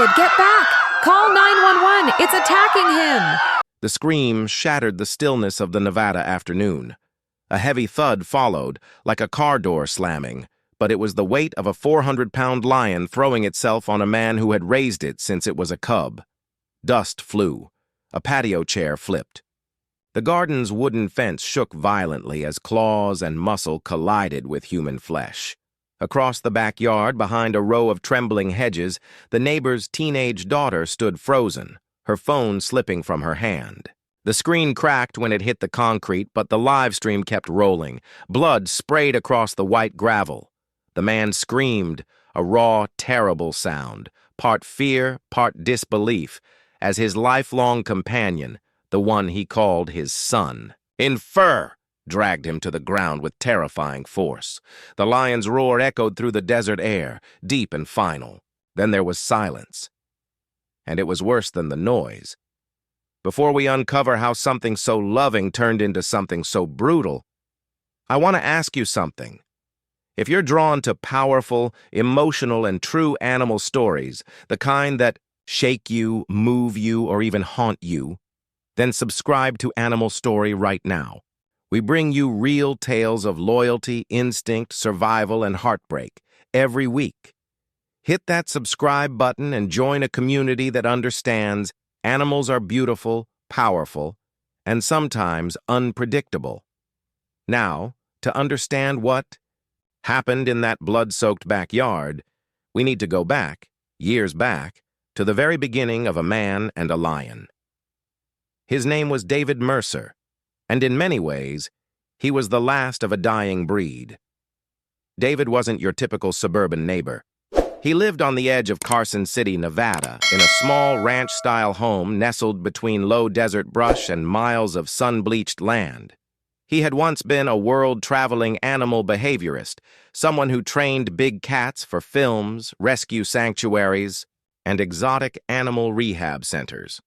David, get back! Call 911! It's attacking him! The scream shattered the stillness of the Nevada afternoon. A heavy thud followed, like a car door slamming, but it was the weight of a 400-pound lion throwing itself on a man who had raised it since it was a cub. Dust flew. A patio chair flipped. The garden's wooden fence shook violently as claws and muscle collided with human flesh. Across the backyard, behind a row of trembling hedges, the neighbor's teenage daughter stood frozen, her phone slipping from her hand. The screen cracked when it hit the concrete, but the live stream kept rolling. Blood sprayed across the white gravel. The man screamed, a raw, terrible sound, part fear, part disbelief, as his lifelong companion, the one he called his son, in fur, dragged him to the ground with terrifying force. The lion's roar echoed through the desert air, deep and final. Then there was silence. And it was worse than the noise. Before we uncover how something so loving turned into something so brutal, I want to ask you something. If you're drawn to powerful, emotional, and true animal stories, the kind that shake you, move you, or even haunt you, then subscribe to Animal Story right now. We bring you real tales of loyalty, instinct, survival, and heartbreak every week. Hit that subscribe button and join a community that understands animals are beautiful, powerful, and sometimes unpredictable. Now, to understand what happened in that blood-soaked backyard, we need to go back, years back, to the very beginning of a man and a lion. His name was David Mercer, and in many ways, he was the last of a dying breed. David wasn't your typical suburban neighbor. He lived on the edge of Carson City, Nevada, in a small ranch-style home nestled between low desert brush and miles of sun-bleached land. He had once been a world-traveling animal behaviorist, someone who trained big cats for films, rescue sanctuaries, and exotic animal rehab centers.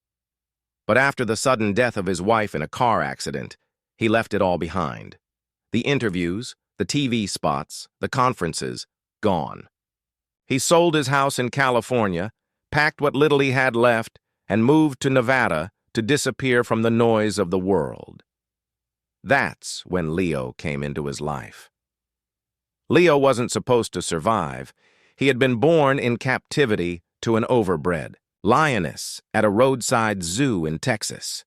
But after the sudden death of his wife in a car accident, he left it all behind. The interviews, the TV spots, the conferences, gone. He sold his house in California, packed what little he had left, and moved to Nevada to disappear from the noise of the world. That's when Leo came into his life. Leo wasn't supposed to survive. He had been born in captivity to an overbred lioness at a roadside zoo in Texas.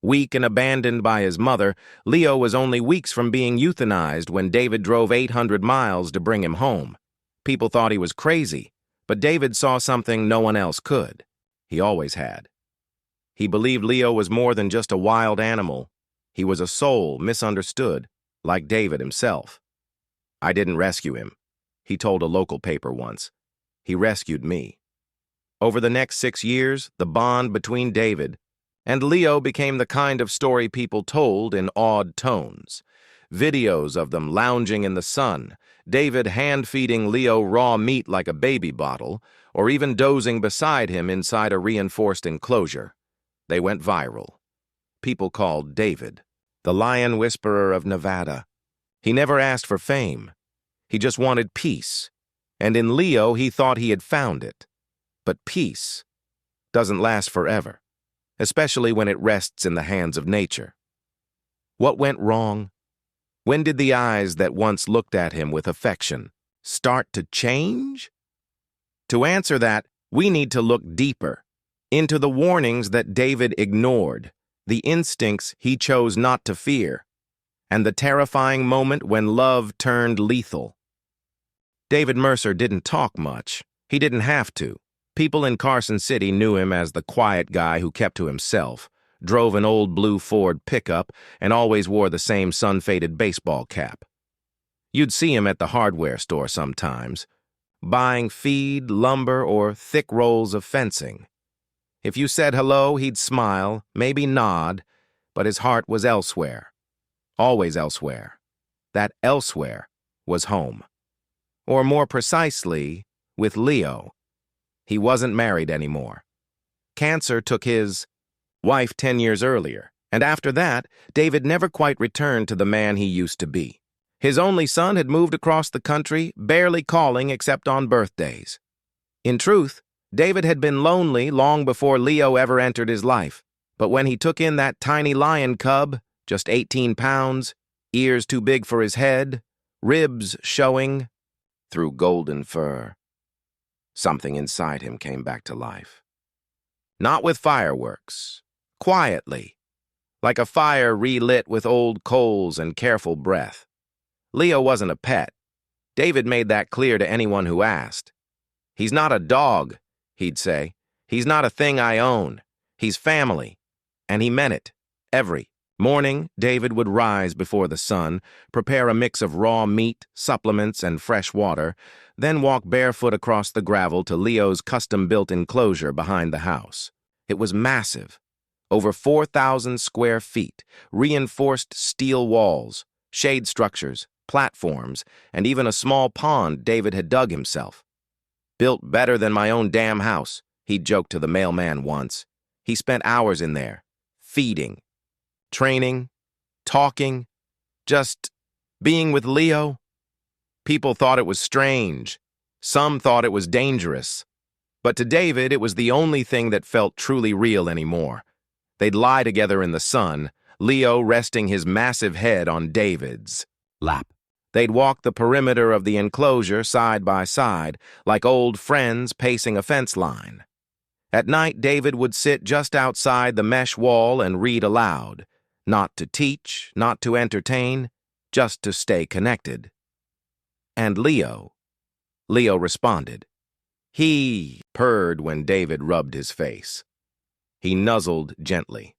Weak and abandoned by his mother, Leo was only weeks from being euthanized when David drove 800 miles to bring him home. People thought he was crazy, but David saw something no one else could. He always had. He believed Leo was more than just a wild animal. He was a soul misunderstood, like David himself. "I didn't rescue him," he told a local paper once. "He rescued me." Over the next 6 years, the bond between David and Leo became the kind of story people told in awed tones. Videos of them lounging in the sun, David hand-feeding Leo raw meat like a baby bottle, or even dozing beside him inside a reinforced enclosure. They went viral. People called David the Lion Whisperer of Nevada. He never asked for fame. He just wanted peace. And in Leo, he thought he had found it. But peace doesn't last forever, especially when it rests in the hands of nature. What went wrong? When did the eyes that once looked at him with affection start to change? To answer that, we need to look deeper, into the warnings that David ignored, the instincts he chose not to fear, and the terrifying moment when love turned lethal. David Mercer didn't talk much. He didn't have to. People in Carson City knew him as the quiet guy who kept to himself, drove an old blue Ford pickup, and always wore the same sun-faded baseball cap. You'd see him at the hardware store sometimes, buying feed, lumber, or thick rolls of fencing. If you said hello, he'd smile, maybe nod, but his heart was elsewhere. Always elsewhere. That elsewhere was home. Or more precisely, with Leo. He wasn't married anymore. Cancer took his wife 10 years earlier, and after that, David never quite returned to the man he used to be. His only son had moved across the country, barely calling except on birthdays. In truth, David had been lonely long before Leo ever entered his life, but when he took in that tiny lion cub, just 18 pounds, ears too big for his head, ribs showing through golden fur, something inside him came back to life. Not with fireworks, quietly, like a fire relit with old coals and careful breath. Leo wasn't a pet. David made that clear to anyone who asked. He's not a dog, he'd say. He's not a thing I own. He's family. And he meant it. Every morning, David would rise before the sun, prepare a mix of raw meat, supplements, and fresh water, then walk barefoot across the gravel to Leo's custom-built enclosure behind the house. It was massive. Over 4,000 square feet, reinforced steel walls, shade structures, platforms, and even a small pond David had dug himself. Built better than my own damn house, he'd joked to the mailman once. He spent hours in there, feeding, training, talking, just being with Leo. People thought it was strange. Some thought it was dangerous. But to David, it was the only thing that felt truly real anymore. They'd lie together in the sun, Leo resting his massive head on David's lap. They'd walk the perimeter of the enclosure side by side, like old friends pacing a fence line. At night, David would sit just outside the mesh wall and read aloud, not to teach, not to entertain, just to stay connected. And Leo responded. He purred when David rubbed his face. He nuzzled gently.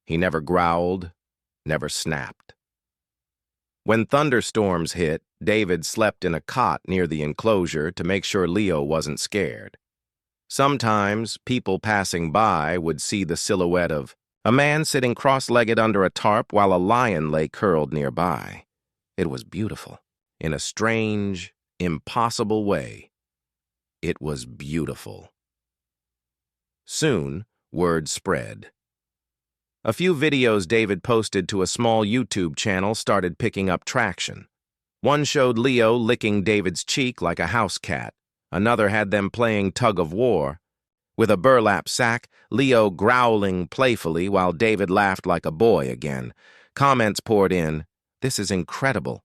He never growled, never snapped. When thunderstorms hit, David slept in a cot near the enclosure to make sure Leo wasn't scared. Sometimes, people passing by would see the silhouette of a man sitting cross-legged under a tarp while a lion lay curled nearby. It was beautiful. In a strange, impossible way, it was beautiful. Soon, word spread. A few videos David posted to a small YouTube channel started picking up traction. One showed Leo licking David's cheek like a house cat. Another had them playing tug-of-war. With a burlap sack, Leo growling playfully while David laughed like a boy again. Comments poured in. This is incredible.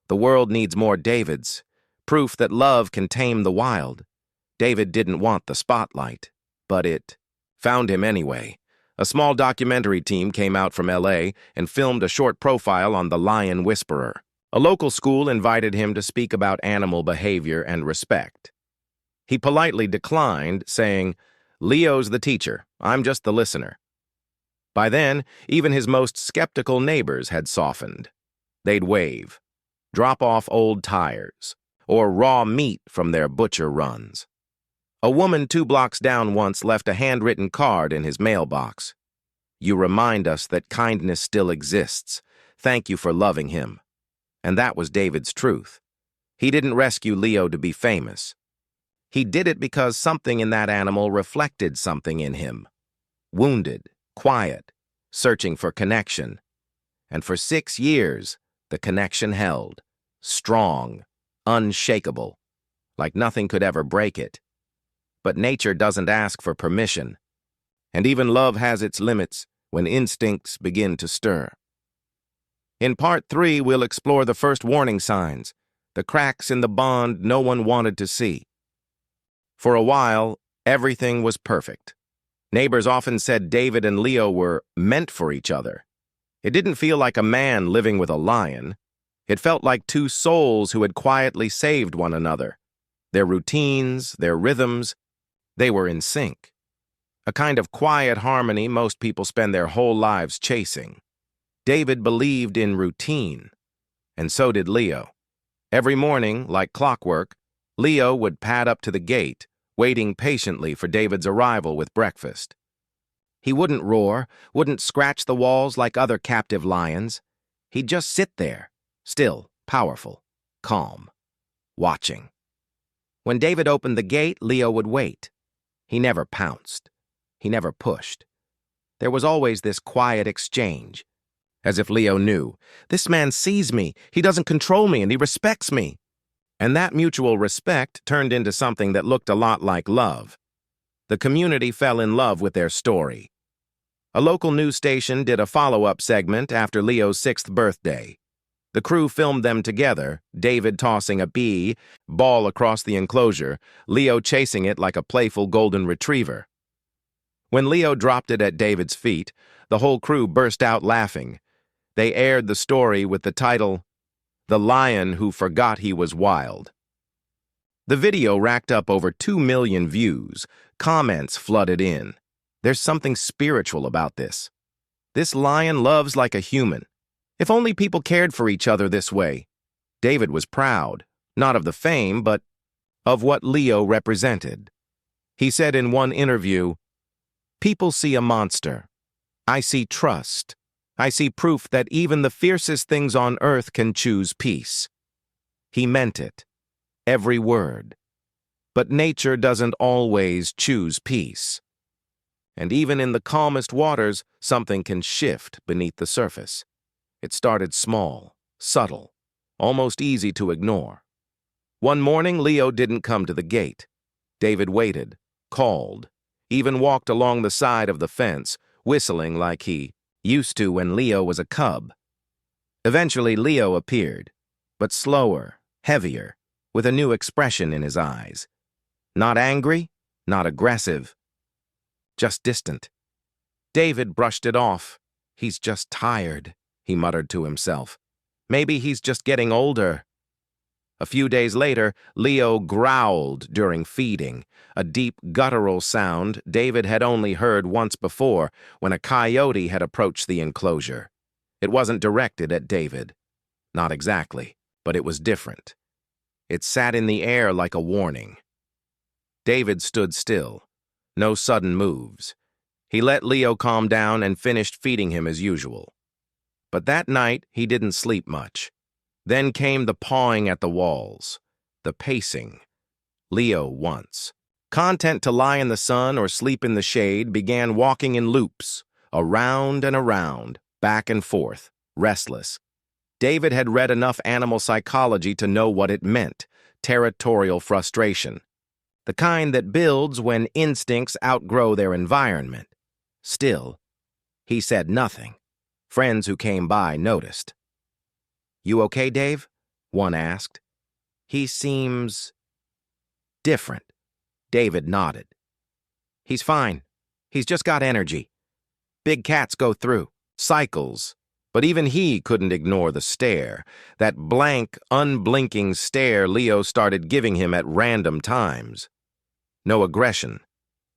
The world needs more Davids. Proof that love can tame the wild. David didn't want the spotlight, but it found him anyway. A small documentary team came out from LA and filmed a short profile on the Lion Whisperer. A local school invited him to speak about animal behavior and respect. He politely declined, saying, "Leo's the teacher, I'm just the listener." By then, even his most skeptical neighbors had softened. They'd wave, drop off old tires, or raw meat from their butcher runs. A woman 2 blocks down once left a handwritten card in his mailbox. "You remind us that kindness still exists. Thank you for loving him." And that was David's truth. He didn't rescue Leo to be famous. He did it because something in that animal reflected something in him. Wounded, quiet, searching for connection. And for 6 years, the connection held. Strong, unshakable, like nothing could ever break it. But nature doesn't ask for permission. And even love has its limits when instincts begin to stir. In Part 3, we'll explore the first warning signs, the cracks in the bond no one wanted to see. For a while, everything was perfect. Neighbors often said David and Leo were meant for each other. It didn't feel like a man living with a lion. It felt like 2 souls who had quietly saved one another. Their routines, their rhythms, they were in sync. A kind of quiet harmony most people spend their whole lives chasing. David believed in routine, and so did Leo. Every morning, like clockwork, Leo would pad up to the gate, waiting patiently for David's arrival with breakfast. He wouldn't roar, wouldn't scratch the walls like other captive lions. He'd just sit there, still, powerful, calm, watching. When David opened the gate, Leo would wait. He never pounced. He never pushed. There was always this quiet exchange, as if Leo knew, this man sees me, he doesn't control me, and he respects me. And that mutual respect turned into something that looked a lot like love. The community fell in love with their story. A local news station did a follow-up segment after Leo's 6th birthday. The crew filmed them together, David tossing a ball across the enclosure, Leo chasing it like a playful golden retriever. When Leo dropped it at David's feet, the whole crew burst out laughing. They aired the story with the title, "The Lion Who Forgot He Was Wild." The video racked up over 2 million views. Comments flooded in. There's something spiritual about this. This lion loves like a human. If only people cared for each other this way. David was proud, not of the fame, but of what Leo represented. He said in one interview, "People see a monster. I see trust. I see proof that even the fiercest things on earth can choose peace." He meant it. Every word. But nature doesn't always choose peace. And even in the calmest waters, something can shift beneath the surface. It started small, subtle, almost easy to ignore. One morning, Leo didn't come to the gate. David waited, called, even walked along the side of the fence, whistling like he used to when Leo was a cub. Eventually, Leo appeared, but slower, heavier, with a new expression in his eyes. Not angry, not aggressive, just distant. David brushed it off. "He's just tired," he muttered to himself. "Maybe he's just getting older." A few days later, Leo growled during feeding, a deep guttural sound David had only heard once before when a coyote had approached the enclosure. It wasn't directed at David. Not exactly, but it was different. It sat in the air like a warning. David stood still. No sudden moves. He let Leo calm down and finished feeding him as usual. But that night, he didn't sleep much. Then came the pawing at the walls, the pacing. Leo once, content to lie in the sun or sleep in the shade, began walking in loops, around and around, back and forth, restless. David had read enough animal psychology to know what it meant, territorial frustration. The kind that builds when instincts outgrow their environment. Still, he said nothing. Friends who came by noticed. "You okay, Dave?" one asked. "He seems different." David nodded. "He's fine. He's just got energy. Big cats go through cycles." But even he couldn't ignore the stare, that blank, unblinking stare Leo started giving him at random times. No aggression,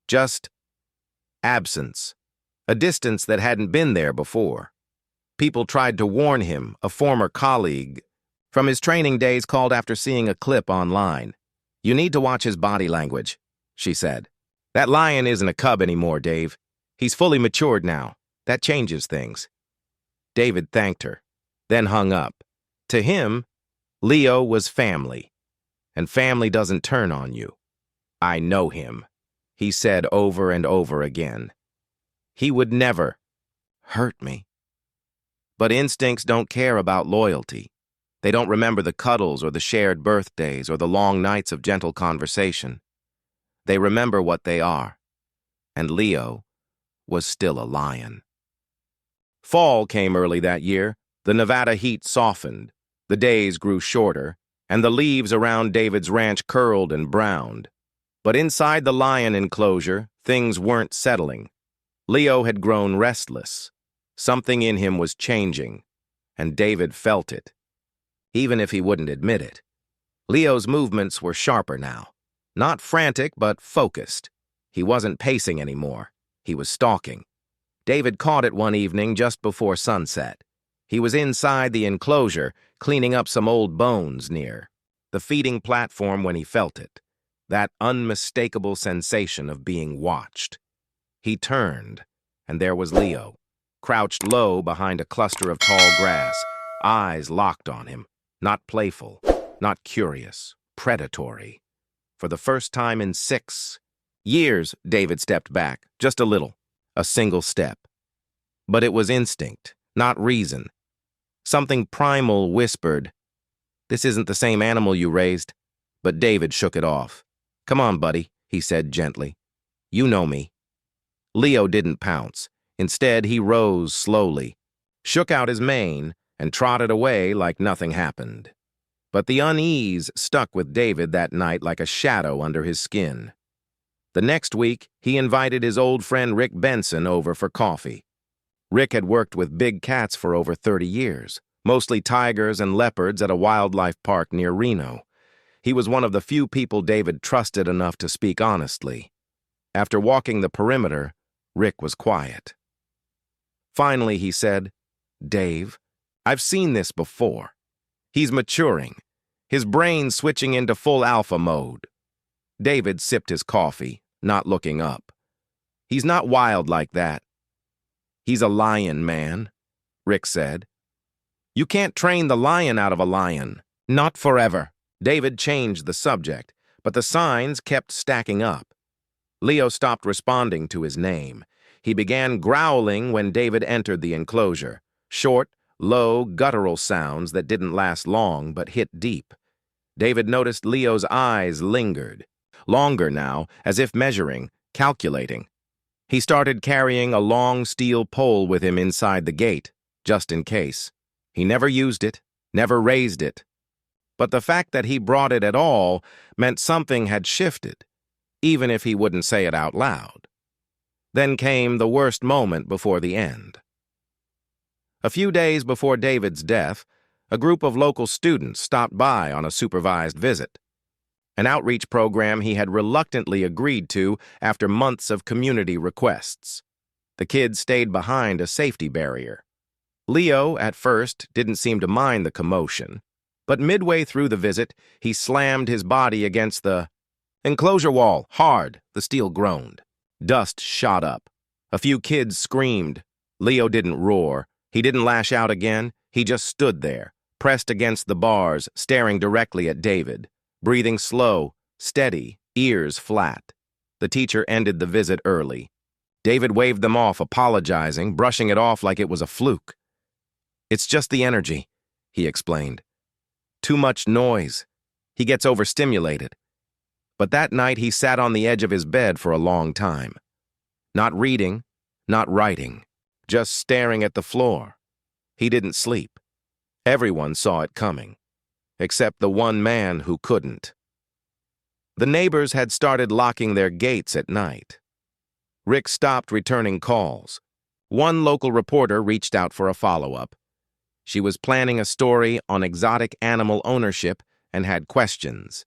just absence, a distance that hadn't been there before. People tried to warn him, a former colleague from his training days called after seeing a clip online. "You need to watch his body language," she said. "That lion isn't a cub anymore, Dave. He's fully matured now. That changes things." David thanked her, then hung up. To him, Leo was family, and family doesn't turn on you. "I know him," he said over and over again. "He would never hurt me." But instincts don't care about loyalty. They don't remember the cuddles or the shared birthdays or the long nights of gentle conversation. They remember what they are. And Leo was still a lion. Fall came early that year. The Nevada heat softened. The days grew shorter, and the leaves around David's ranch curled and browned. But inside the lion enclosure, things weren't settling. Leo had grown restless. Something in him was changing, and David felt it, even if he wouldn't admit it. Leo's movements were sharper now. Not frantic, but focused. He wasn't pacing anymore. He was stalking. David caught it one evening just before sunset. He was inside the enclosure, cleaning up some old bones near the feeding platform when he felt it. That unmistakable sensation of being watched. He turned, and there was Leo, crouched low behind a cluster of tall grass, eyes locked on him, not playful, not curious, predatory. For the first time in 6 years, David stepped back, just a little, a single step. But it was instinct, not reason. Something primal whispered, "This isn't the same animal you raised." But David shook it off. "Come on, buddy," he said gently. You know me." Leo didn't pounce. Instead, he rose slowly, shook out his mane, and trotted away like nothing happened. But the unease stuck with David that night like a shadow under his skin. The next week, he invited his old friend Rick Benson over for coffee. Rick had worked with big cats for over 30 years, mostly tigers and leopards at a wildlife park near Reno. He was one of the few people David trusted enough to speak honestly. After walking the perimeter, Rick was quiet. Finally, he said, "Dave, I've seen this before. He's maturing, his brain switching into full alpha mode." David sipped his coffee, not looking up. "He's not wild like that. He's a lion, man," Rick said. "You can't train the lion out of a lion. Not forever." David changed the subject, but the signs kept stacking up. Leo stopped responding to his name. He began growling when David entered the enclosure. Short, low, guttural sounds that didn't last long but hit deep. David noticed Leo's eyes lingered. Longer now, as if measuring, calculating. He started carrying a long steel pole with him inside the gate, just in case. He never used it, never raised it. But the fact that he brought it at all meant something had shifted, even if he wouldn't say it out loud. Then came the worst moment before the end. A few days before David's death, a group of local students stopped by on a supervised visit. An outreach program he had reluctantly agreed to after months of community requests. The kids stayed behind a safety barrier. Leo, at first, didn't seem to mind the commotion, but midway through the visit, he slammed his body against the enclosure wall, hard, the steel groaned. Dust shot up. A few kids screamed. Leo didn't roar. He didn't lash out again. He just stood there, pressed against the bars, staring directly at David. Breathing slow, steady, ears flat. The teacher ended the visit early. David waved them off, apologizing, brushing it off like it was a fluke. "It's just the energy," he explained. "Too much noise. He gets overstimulated." But that night he sat on the edge of his bed for a long time. Not reading, not writing, just staring at the floor. He didn't sleep. Everyone saw it coming, except the one man who couldn't. The neighbors had started locking their gates at night. Rick stopped returning calls. One local reporter reached out for a follow-up. She was planning a story on exotic animal ownership and had questions.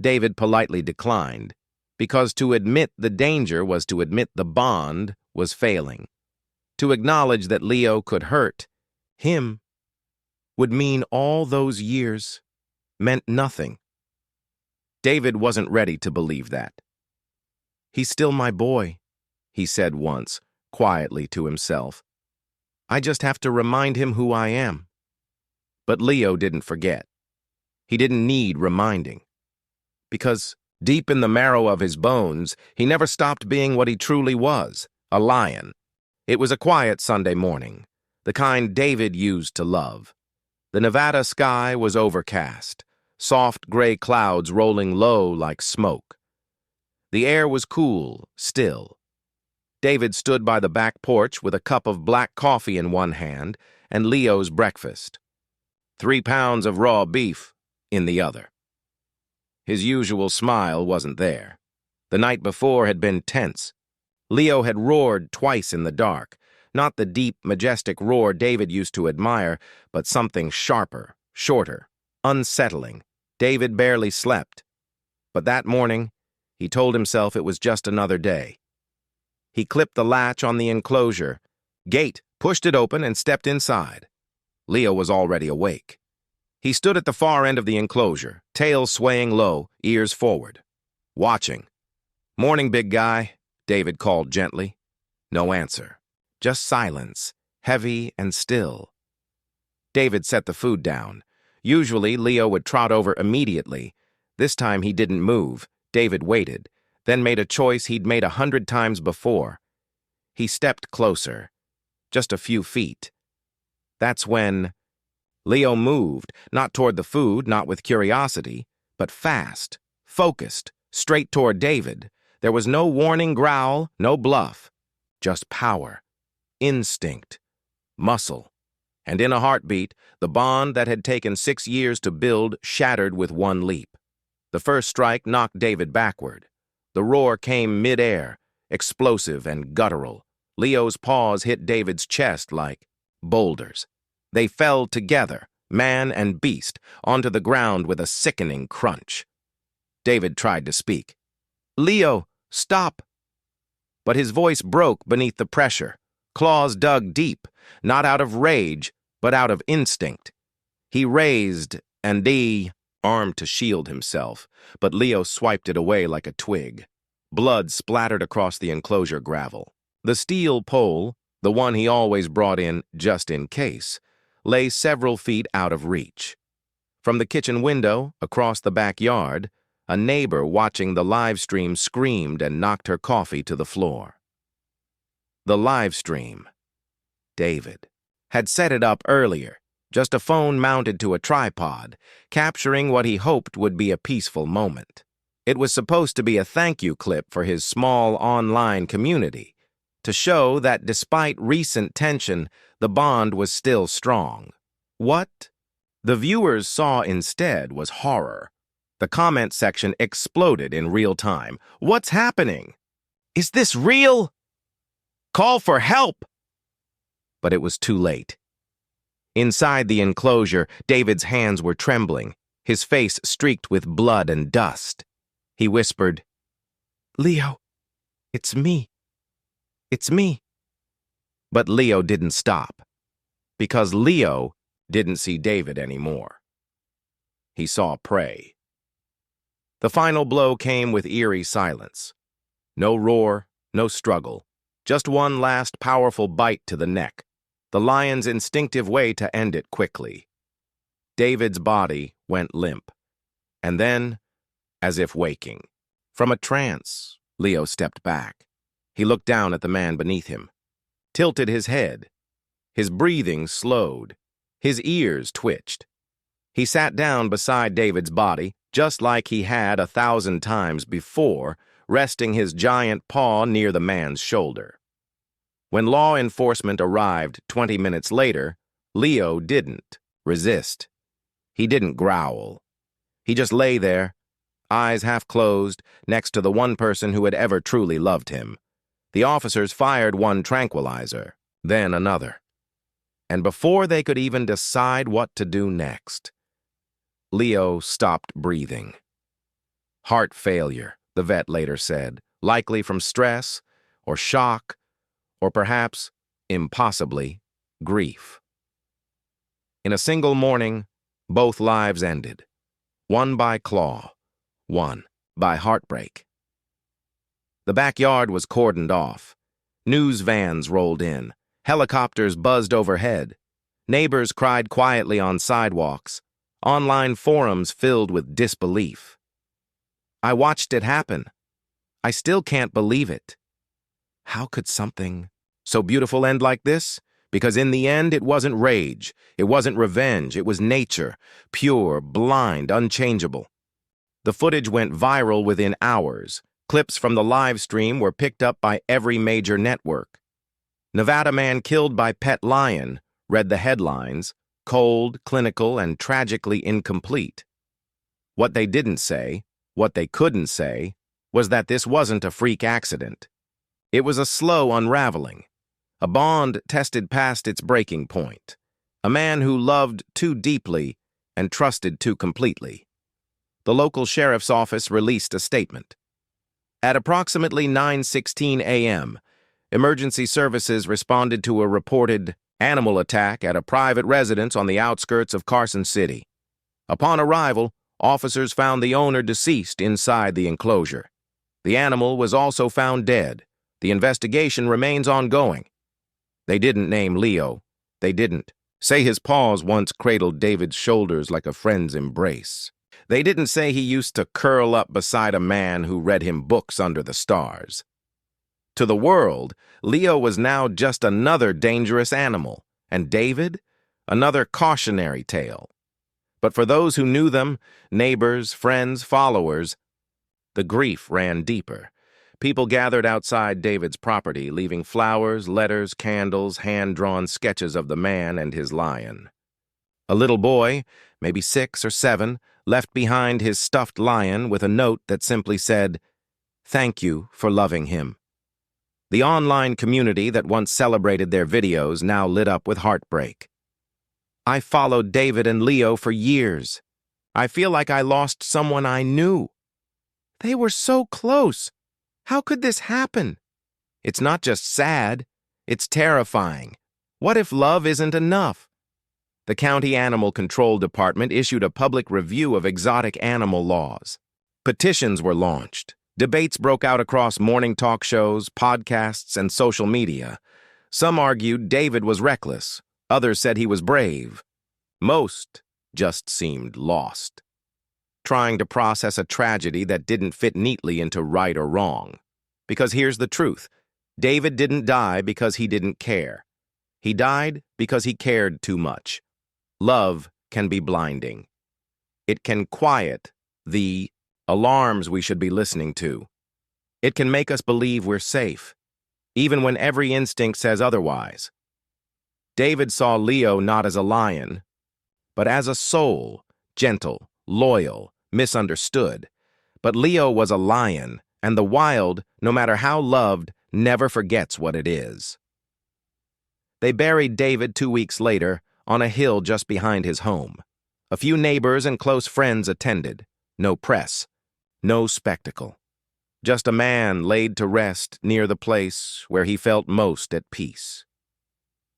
David politely declined, because to admit the danger was to admit the bond was failing. To acknowledge that Leo could hurt him would mean all those years meant nothing. David wasn't ready to believe that. "He's still my boy," he said once, quietly to himself. "I just have to remind him who I am." But Leo didn't forget. He didn't need reminding. Because deep in the marrow of his bones, he never stopped being what he truly was, a lion. It was a quiet Sunday morning, the kind David used to love. The Nevada sky was overcast, soft gray clouds rolling low like smoke. The air was cool, still. David stood by the back porch with a cup of black coffee in one hand and Leo's breakfast. 3 pounds of raw beef in the other. His usual smile wasn't there. The night before had been tense. Leo had roared twice in the dark, not the deep, majestic roar David used to admire, but something sharper, shorter, unsettling. David barely slept. But that morning, he told himself it was just another day. He clipped the latch on the enclosure, gate, pushed it open, and stepped inside. Leo was already awake. He stood at the far end of the enclosure, tail swaying low, ears forward, watching. "Morning, big guy," David called gently. No answer. Just silence, heavy and still. David set the food down. Usually, Leo would trot over immediately. This time he didn't move. David waited, then made a choice he'd made 100 times before. He stepped closer, just a few feet. That's when Leo moved, not toward the food, not with curiosity, but fast, focused, straight toward David. There was no warning growl, no bluff, just power, instinct, muscle. And in a heartbeat, the bond that had taken 6 years to build shattered with one leap. The first strike knocked David backward. The roar came mid-air, explosive and guttural. Leo's paws hit David's chest like boulders. They fell together, man and beast, onto the ground with a sickening crunch. David tried to speak. "Leo, stop!" But his voice broke beneath the pressure. Claws dug deep, not out of rage, but out of instinct. He raised and armed to shield himself, but Leo swiped it away like a twig. Blood splattered across the enclosure gravel. The steel pole, the one he always brought in just in case, lay several feet out of reach. From the kitchen window, across the backyard, a neighbor watching the live stream screamed and knocked her coffee to the floor. The live stream. David had set it up earlier, just a phone mounted to a tripod, capturing what he hoped would be a peaceful moment. It was supposed to be a thank you clip for his small online community, to show that despite recent tension, the bond was still strong. What the viewers saw instead was horror. The comment section exploded in real time. "What's happening? Is this real? Call for help!" But it was too late. Inside the enclosure, David's hands were trembling, his face streaked with blood and dust. He whispered, "Leo, it's me. It's me." But Leo didn't stop, because Leo didn't see David anymore. He saw prey. The final blow came with eerie silence. No roar, no struggle, just one last powerful bite to the neck, the lion's instinctive way to end it quickly. David's body went limp, and then, as if waking from a trance, Leo stepped back. He looked down at the man beneath him, tilted his head. His breathing slowed. His ears twitched. He sat down beside David's body, just like he had 1,000 times before, resting his giant paw near the man's shoulder. When law enforcement arrived 20 minutes later, Leo didn't resist. He didn't growl. He just lay there, eyes half closed, next to the one person who had ever truly loved him. The officers fired one tranquilizer, then another. And before they could even decide what to do next, Leo stopped breathing. Heart failure, the vet later said, likely from stress or shock, or perhaps, impossibly, grief. In a single morning, both lives ended, one by claw, one by heartbreak. The backyard was cordoned off. News vans rolled in. Helicopters buzzed overhead. Neighbors cried quietly on sidewalks. Online forums filled with disbelief. I watched it happen. I still can't believe it. How could something so beautiful end like this? Because in the end, it wasn't rage. It wasn't revenge. It was nature, pure, blind, unchangeable. The footage went viral within hours. Clips from the live stream were picked up by every major network. "Nevada man killed by pet lion," read the headlines, cold, clinical, and tragically incomplete. What they didn't say, what they couldn't say, was that this wasn't a freak accident. It was a slow unraveling. A bond tested past its breaking point. A man who loved too deeply and trusted too completely. The local sheriff's office released a statement. At approximately 9:16 a.m., emergency services responded to a reported animal attack at a private residence on the outskirts of Carson City. Upon arrival, officers found the owner deceased inside the enclosure. The animal was also found dead. The investigation remains ongoing. They didn't name Leo. They didn't say his paws once cradled David's shoulders like a friend's embrace. They didn't say he used to curl up beside a man who read him books under the stars. To the world, Leo was now just another dangerous animal, and David, another cautionary tale. But for those who knew them, neighbors, friends, followers, the grief ran deeper, People gathered outside David's property, leaving flowers, letters, candles, hand-drawn sketches of the man and his lion. A little boy, maybe 6 or 7, left behind his stuffed lion with a note that simply said, "Thank you for loving him." The online community that once celebrated their videos now lit up with heartbreak. I followed David and Leo for years. I feel like I lost someone I knew. They were so close. How could this happen? It's not just sad, it's terrifying. What if love isn't enough? The County Animal Control Department issued a public review of exotic animal laws. Petitions were launched. Debates broke out across morning talk shows, podcasts, and social media. Some argued David was reckless. Others said he was brave. Most just seemed lost, trying to process a tragedy that didn't fit neatly into right or wrong. Because here's the truth. David didn't die because he didn't care. He died because he cared too much. Love can be blinding. It can quiet the alarms we should be listening to. It can make us believe we're safe, even when every instinct says otherwise. David saw Leo not as a lion, but as a soul, gentle, loyal, misunderstood. But Leo was a lion, and the wild, no matter how loved, never forgets what it is. They buried David 2 weeks later on a hill just behind his home. A few neighbors and close friends attended. No press. No spectacle. Just a man laid to rest near the place where he felt most at peace.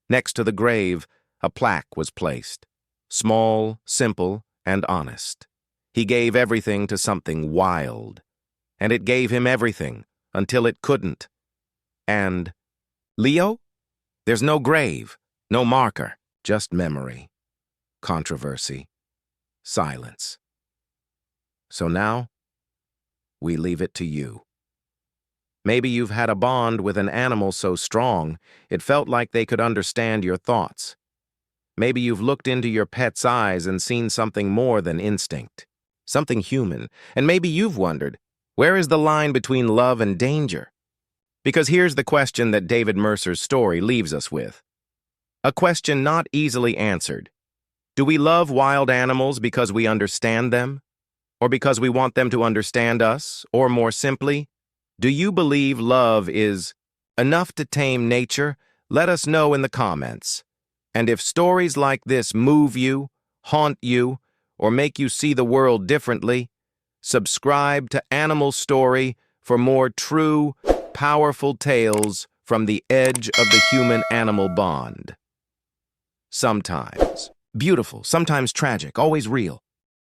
Next to the grave, a plaque was placed. Small, simple, and honest. He gave everything to something wild. And it gave him everything until it couldn't. And Leo? There's no grave, no marker, just memory, controversy, silence. So now, we leave it to you. Maybe you've had a bond with an animal so strong, it felt like they could understand your thoughts. Maybe you've looked into your pet's eyes and seen something more than instinct, something human, and maybe you've wondered, where is the line between love and danger? Because here's the question that David Mercer's story leaves us with. A question not easily answered. Do we love wild animals because we understand them? Or because we want them to understand us? Or more simply, do you believe love is enough to tame nature? Let us know in the comments. And if stories like this move you, haunt you, or make you see the world differently, subscribe to Animal Story for more true, powerful tales from the edge of the human-animal bond. Sometimes beautiful, sometimes tragic, always real.